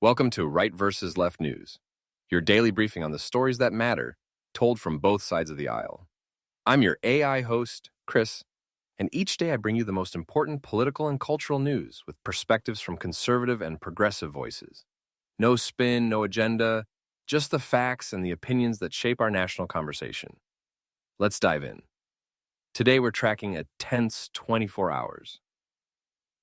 Welcome to Right versus Left News, your daily briefing on the stories that matter, told from both sides of the aisle. I'm your AI host, Chris, and each day I bring you the most important political and cultural news with perspectives from conservative and progressive voices. No spin, no agenda, just the facts and the opinions that shape our national conversation. Let's dive in. Today we're tracking a tense 24 hours.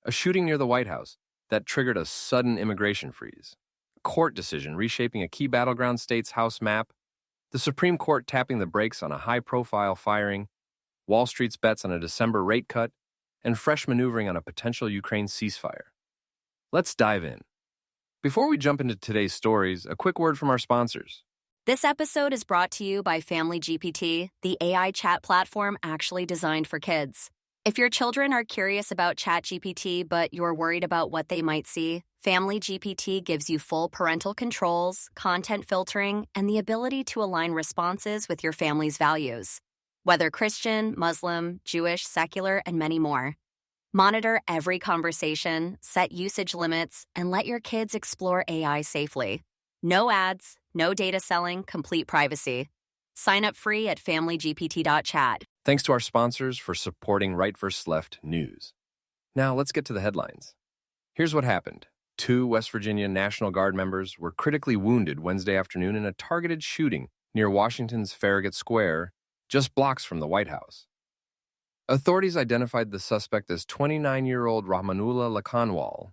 A shooting near the White House that triggered a sudden immigration freeze. A court decision reshaping a key battleground state's House map. The Supreme Court tapping the brakes on a high-profile firing. Wall Street's bets on a December rate cut. And fresh maneuvering on a potential Ukraine ceasefire. Let's dive in. Before we jump into today's stories, a quick word from our sponsors. This episode is brought to you by Family GPT, the AI chat platform actually designed for kids. If your children are curious about ChatGPT but you're worried about what they might see, Family GPT gives you full parental controls, content filtering, and the ability to align responses with your family's values. Whether Christian, Muslim, Jewish, secular, and many more. Monitor every conversation, set usage limits, and let your kids explore AI safely. No ads, no data selling, complete privacy. Sign up free at familygpt.chat. Thanks to our sponsors for supporting Right vs. Left News. Now let's get to the headlines. Here's what happened. 2 West Virginia National Guard members were critically wounded Wednesday afternoon in a targeted shooting near Washington's Farragut Square, just blocks from the White House. Authorities identified the suspect as 29-year-old Rahmanullah Lakanwal,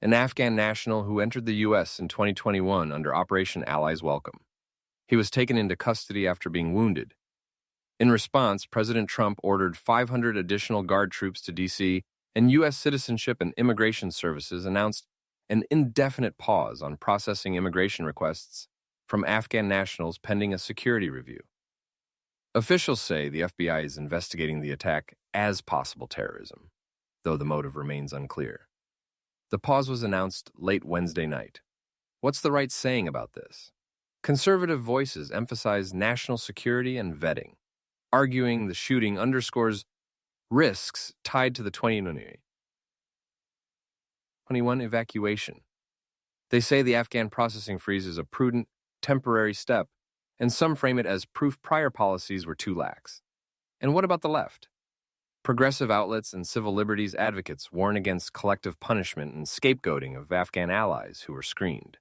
an Afghan national who entered the U.S. in 2021 under Operation Allies Welcome. He was taken into custody after being wounded. In response, President Trump ordered 500 additional Guard troops to D.C., and U.S. Citizenship and Immigration Services announced an indefinite pause on processing immigration requests from Afghan nationals pending a security review. Officials say the FBI is investigating the attack as possible terrorism, though the motive remains unclear. The pause was announced late Wednesday night. What's the right saying about this? Conservative voices emphasize national security and vetting, arguing the shooting underscores risks tied to the 2021 evacuation. They say the Afghan processing freeze is a prudent, temporary step, and some frame it as proof prior policies were too lax. And what about the left? Progressive outlets and civil liberties advocates warn against collective punishment and scapegoating of Afghan allies who were screened.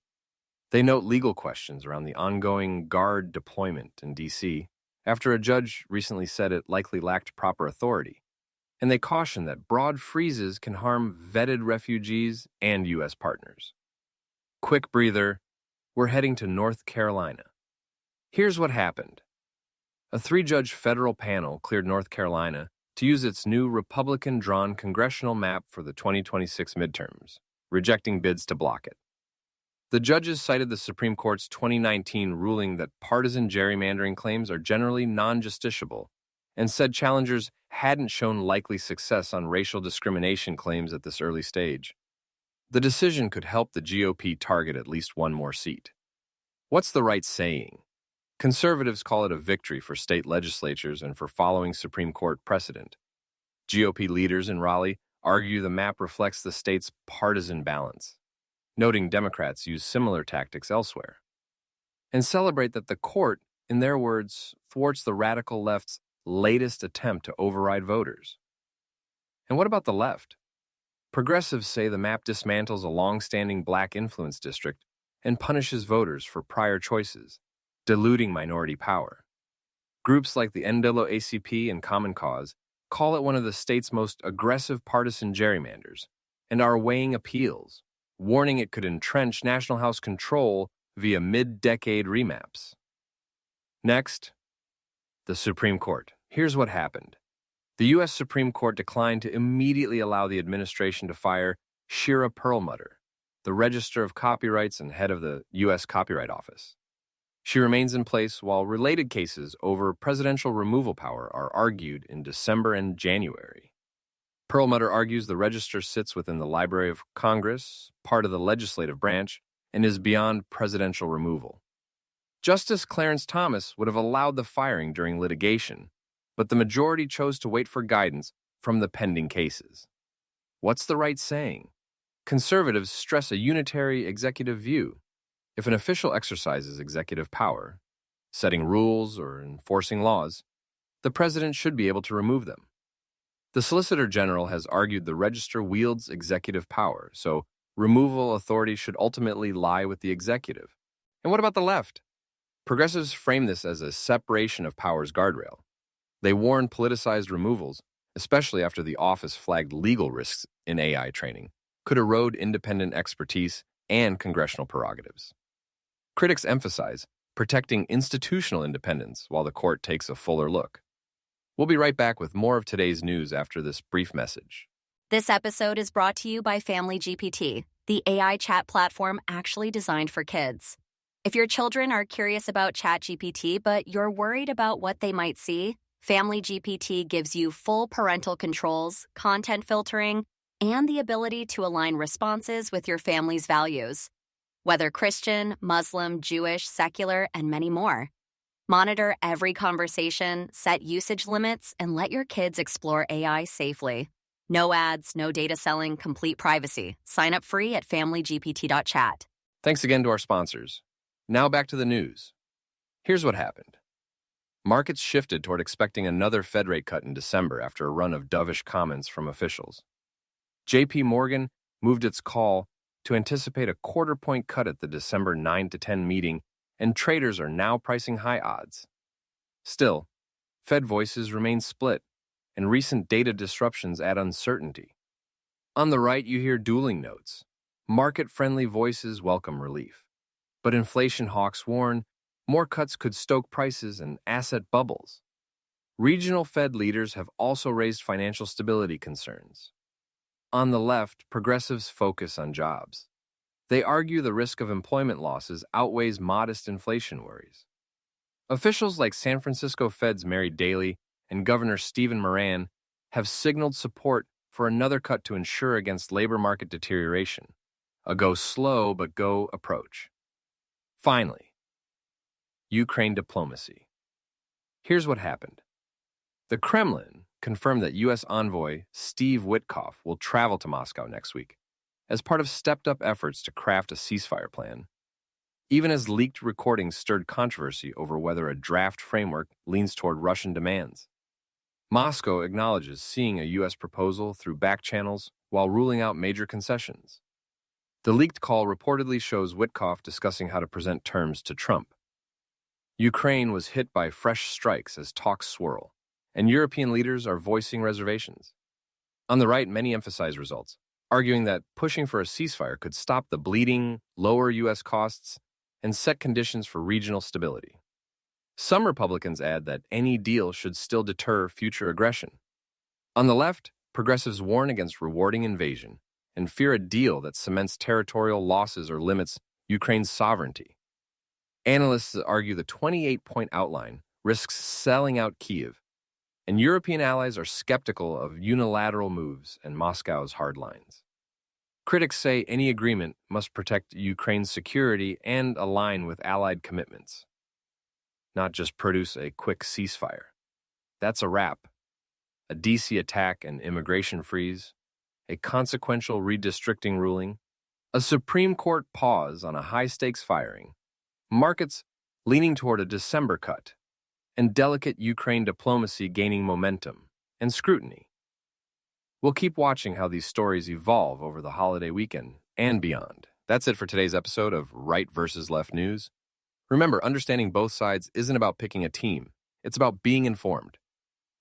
They note legal questions around the ongoing Guard deployment in D.C. after a judge recently said it likely lacked proper authority. And they caution that broad freezes can harm vetted refugees and U.S. partners. Quick breather, we're heading to North Carolina. Here's what happened. A 3-judge federal panel cleared North Carolina to use its new Republican-drawn congressional map for the 2026 midterms, rejecting bids to block it. The judges cited the Supreme Court's 2019 ruling that partisan gerrymandering claims are generally non-justiciable and said challengers hadn't shown likely success on racial discrimination claims at this early stage. The decision could help the GOP target at least one more seat. What's the right saying? Conservatives call it a victory for state legislatures and for following Supreme Court precedent. GOP leaders in Raleigh argue the map reflects the state's partisan balance, noting Democrats use similar tactics elsewhere, and celebrate that the court, in their words, thwarts the radical left's latest attempt to override voters. And what about the left? Progressives say the map dismantles a long-standing black influence district and punishes voters for prior choices, diluting minority power. Groups like the NAACP and Common Cause call it one of the state's most aggressive partisan gerrymanders and are weighing appeals, warning it could entrench National House control via mid-decade remaps. Next, the Supreme Court. Here's what happened. The U.S. Supreme Court declined to immediately allow the administration to fire Shira Perlmutter, the Register of Copyrights and head of the U.S. Copyright Office. She remains in place while related cases over presidential removal power are argued in December and January. Perlmutter argues the register sits within the Library of Congress, part of the legislative branch, and is beyond presidential removal. Justice Clarence Thomas would have allowed the firing during litigation, but the majority chose to wait for guidance from the pending cases. What's the right saying? Conservatives stress a unitary executive view. If an official exercises executive power, setting rules or enforcing laws, the president should be able to remove them. The Solicitor General has argued the register wields executive power, so removal authority should ultimately lie with the executive. And what about the left? Progressives frame this as a separation of powers guardrail. They warn politicized removals, especially after the office flagged legal risks in AI training, could erode independent expertise and congressional prerogatives. Critics emphasize protecting institutional independence while the court takes a fuller look. We'll be right back with more of today's news after this brief message. This episode is brought to you by Family GPT, the AI chat platform actually designed for kids. If your children are curious about ChatGPT but you're worried about what they might see, Family GPT gives you full parental controls, content filtering, and the ability to align responses with your family's values. Whether Christian, Muslim, Jewish, secular, and many more. Monitor every conversation, set usage limits, and let your kids explore AI safely. No ads, no data selling, complete privacy. Sign up free at familygpt.chat. Thanks again to our sponsors. Now back to the news. Here's what happened. Markets shifted toward expecting another Fed rate cut in December after a run of dovish comments from officials. JP Morgan moved its call to anticipate a quarter-point cut at the December 9 to 10 meeting, and traders are now pricing high odds. Still, Fed voices remain split, and recent data disruptions add uncertainty. On the right, you hear dueling notes. Market-friendly voices welcome relief. But inflation hawks warn more cuts could stoke prices and asset bubbles. Regional Fed leaders have also raised financial stability concerns. On the left, progressives focus on jobs. They argue the risk of employment losses outweighs modest inflation worries. Officials like San Francisco Fed's Mary Daly and Governor Stephen Moran have signaled support for another cut to ensure against labor market deterioration, a go slow but go approach. Finally, Ukraine diplomacy. Here's what happened. The Kremlin confirmed that U.S. envoy Steve Witkoff will travel to Moscow next week as part of stepped-up efforts to craft a ceasefire plan, even as leaked recordings stirred controversy over whether a draft framework leans toward Russian demands. Moscow acknowledges seeing a U.S. proposal through back channels while ruling out major concessions. The leaked call reportedly shows Witkoff discussing how to present terms to Trump. Ukraine was hit by fresh strikes as talks swirl, and European leaders are voicing reservations. On the right, many emphasize results, arguing that pushing for a ceasefire could stop the bleeding, lower U.S. costs, and set conditions for regional stability. Some Republicans add that any deal should still deter future aggression. On the left, progressives warn against rewarding invasion and fear a deal that cements territorial losses or limits Ukraine's sovereignty. Analysts argue the 28-point outline risks selling out Kyiv, and European allies are skeptical of unilateral moves and Moscow's hard lines. Critics say any agreement must protect Ukraine's security and align with allied commitments, not just produce a quick ceasefire. That's a wrap. A DC attack and immigration freeze, a consequential redistricting ruling, a Supreme Court pause on a high-stakes firing, markets leaning toward a December cut, and delicate Ukraine diplomacy gaining momentum and scrutiny. We'll keep watching how these stories evolve over the holiday weekend and beyond. That's it for today's episode of Right versus Left News. Remember, understanding both sides isn't about picking a team. It's about being informed.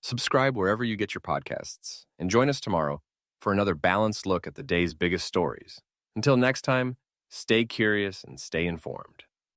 Subscribe wherever you get your podcasts, and join us tomorrow for another balanced look at the day's biggest stories. Until next time, stay curious and stay informed.